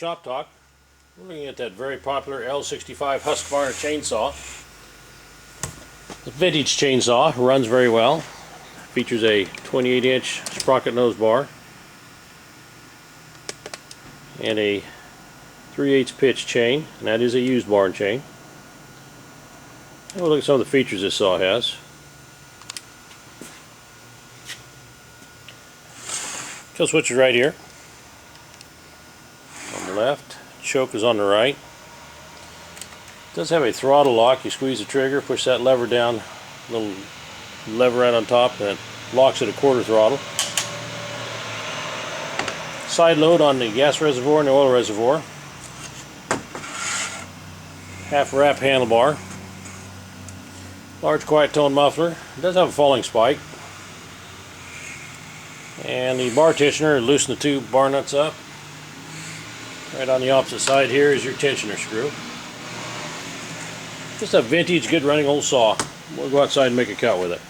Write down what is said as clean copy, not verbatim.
Shop Talk. We're looking at that very popular L65 Husqvarna chainsaw. The vintage chainsaw runs very well. Features a 28-inch sprocket nose bar and a 3/8 pitch chain, and that is a used barn chain. And we'll look at some of the features this saw has. Kill switch is right here on the left. Choke is on the right. It does have a throttle lock. You squeeze the trigger, push that lever down, little lever right on top, and it locks at a quarter throttle. Side load on the gas reservoir and the oil reservoir. Half wrap handlebar. Large quiet tone muffler. It does have a falling spike. And the bar tensioner, loosen the two bar nuts up. Right on the opposite side here is your tensioner screw. Just a vintage, good running old saw. We'll go outside and make a cut with it.